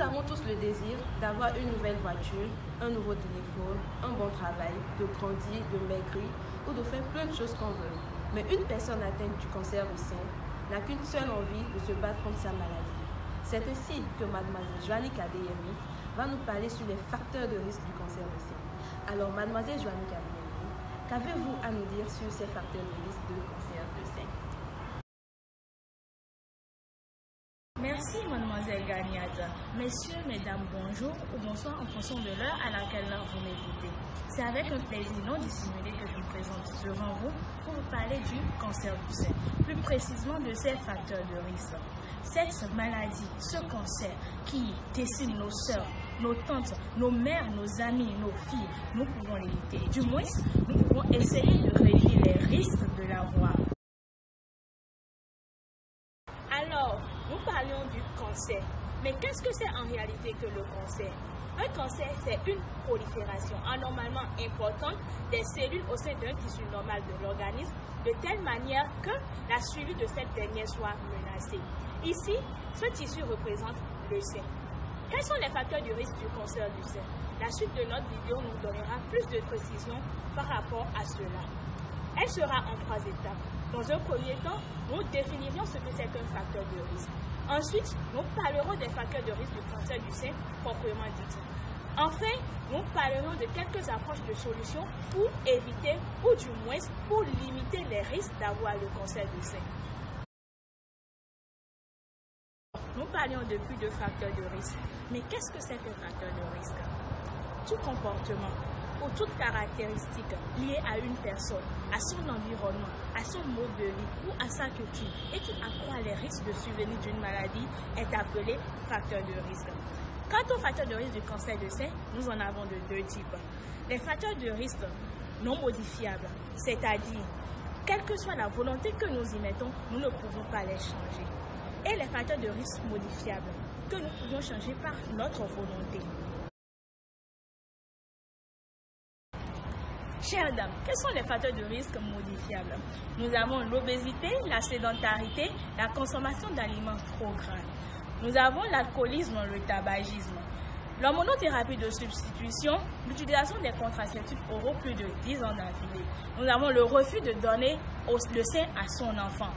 avons tous le désir d'avoir une nouvelle voiture, un nouveau téléphone, un bon travail, de grandir, de maigrir ou de faire plein de choses qu'on veut. Mais une personne atteinte du cancer du sein n'a qu'une seule envie de se battre contre sa maladie. C'est ainsi que Mademoiselle Joannick Adeyemi va nous parler sur les facteurs de risque du cancer du sein. Alors, Mademoiselle Joannick Adeyemi, qu'avez-vous à nous dire sur ces facteurs de risque du cancer du sein? Merci Mademoiselle Gagnata. Messieurs, mesdames, bonjour ou bonsoir en fonction de l'heure à laquelle vous m'écoutez. C'est avec un plaisir non dissimulé que je me présente devant vous pour vous parler du cancer du sein, plus précisément de ses facteurs de risque. Cette maladie, ce cancer qui décime nos sœurs, nos tantes, nos mères, nos amis, nos filles, nous pouvons l'éviter. Du moins, nous pouvons essayer de réduire les risques de l'avoir. Alors, nous parlions du cancer. Mais qu'est-ce que c'est en réalité que le cancer? Un cancer, c'est une prolifération anormalement importante des cellules au sein d'un tissu normal de l'organisme, de telle manière que la survie de cette dernière soit menacée. Ici, ce tissu représente le sein. Quels sont les facteurs du risque du cancer du sein? La suite de notre vidéo nous donnera plus de précisions par rapport à cela. Elle sera en 3 étapes. Dans un premier temps, nous définirons ce que c'est qu'un facteur de risque. Ensuite, nous parlerons des facteurs de risque du cancer du sein proprement dit. Enfin, nous parlerons de quelques approches de solutions pour éviter ou du moins pour limiter les risques d'avoir le cancer du sein. Nous parlions depuis de facteurs de risque. Mais qu'est-ce que c'est qu'un facteur de risque? Tout comportement ou toute caractéristique liée à une personne, à son environnement, à son mode de vie ou à sa culture et qui accroît les risques de survenue d'une maladie est appelé facteur de risque. Quant aux facteurs de risque du cancer du sein, nous en avons de 2 types. Les facteurs de risque non modifiables, c'est-à-dire, quelle que soit la volonté que nous y mettons, nous ne pouvons pas les changer. Et les facteurs de risque modifiables, que nous pouvons changer par notre volonté. Chères dames, quels sont les facteurs de risque modifiables? Nous avons l'obésité, la sédentarité, la consommation d'aliments trop gras. Nous avons l'alcoolisme, le tabagisme, l'hormonothérapie de substitution, l'utilisation des contraceptifs oraux plus de 10 ans d'affilée. Nous avons le refus de donner le sein à son enfant.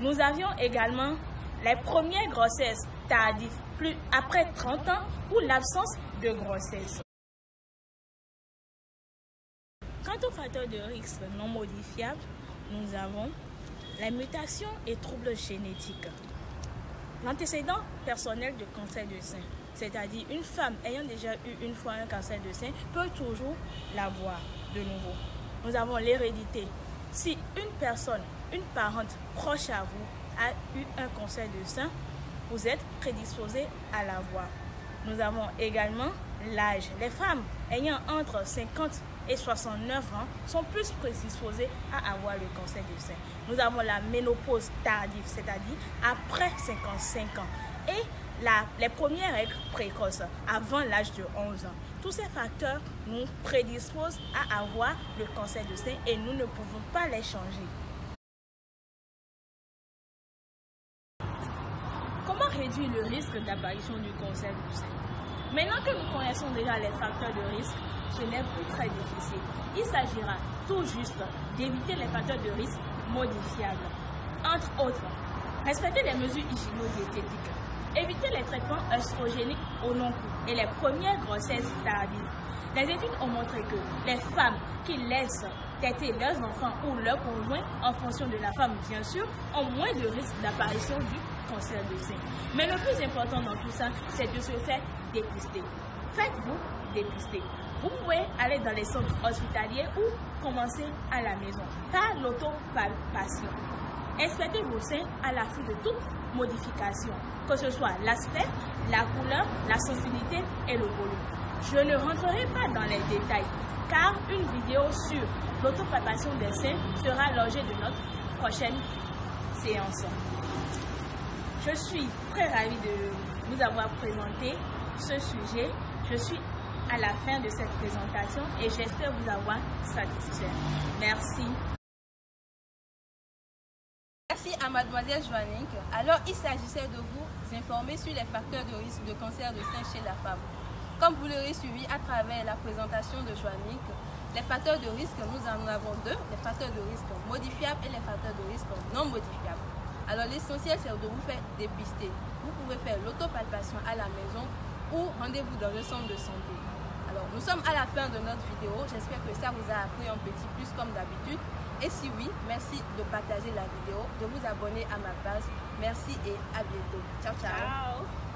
Nous avions également les premières grossesses tardives, après 30 ans, ou l'absence de grossesse. Quant aux facteurs de risque non modifiables, nous avons la mutation et troubles génétiques. L'antécédent personnel de cancer du sein, c'est-à-dire une femme ayant déjà eu une fois un cancer du sein peut toujours l'avoir de nouveau. Nous avons l'hérédité. Si une personne, une parente proche à vous a eu un cancer du sein, vous êtes prédisposé à l'avoir. Nous avons également l'âge. Les femmes ayant entre 50 et 69 ans sont plus prédisposées à avoir le cancer du sein. Nous avons la ménopause tardive, c'est-à-dire après 55 ans. Et les premières règles précoces, avant l'âge de 11 ans. Tous ces facteurs nous prédisposent à avoir le cancer du sein et nous ne pouvons pas les changer. Comment réduire le risque d'apparition du cancer du sein? Maintenant que nous connaissons déjà les facteurs de risque, ce n'est plus très difficile. Il s'agira tout juste d'éviter les facteurs de risque modifiables. Entre autres, respecter les mesures hygiéno-diététiques, éviter les traitements œstrogéniques au long cours et les premières grossesses tardives. Les études ont montré que les femmes qui laissent téter leurs enfants ou leurs conjoints, en fonction de la femme bien sûr, ont moins de risques d'apparition du cancer du sein. Mais le plus important dans tout ça, c'est de se faire dépister. Faites-vous dépister. Vous pouvez aller dans les centres hospitaliers ou commencer à la maison par l'autopalpation. Inspectez vos seins à l'affût de toute modification, que ce soit l'aspect, la couleur, la sensibilité et le volume. Je ne rentrerai pas dans les détails car une vidéo sur l'autopalpation des seins sera l'objet de notre prochaine séance. Je suis très ravie de vous avoir présenté ce sujet. Je suis à la fin de cette présentation et j'espère vous avoir satisfait. Merci. Merci à Mademoiselle Joannick. Alors, il s'agissait de vous informer sur les facteurs de risque de cancer du sein chez la femme. Comme vous l'aurez suivi à travers la présentation de Joannick, les facteurs de risque, nous en avons deux, les facteurs de risque modifiables et les facteurs de risque non modifiables. Alors l'essentiel, c'est de vous faire dépister. Vous pouvez faire l'autopalpation à la maison ou rendez-vous dans le centre de santé. Alors nous sommes à la fin de notre vidéo, j'espère que ça vous a appris un petit plus comme d'habitude. Et si oui, merci de partager la vidéo, de vous abonner à ma page. Merci et à bientôt. Ciao, ciao. Ciao.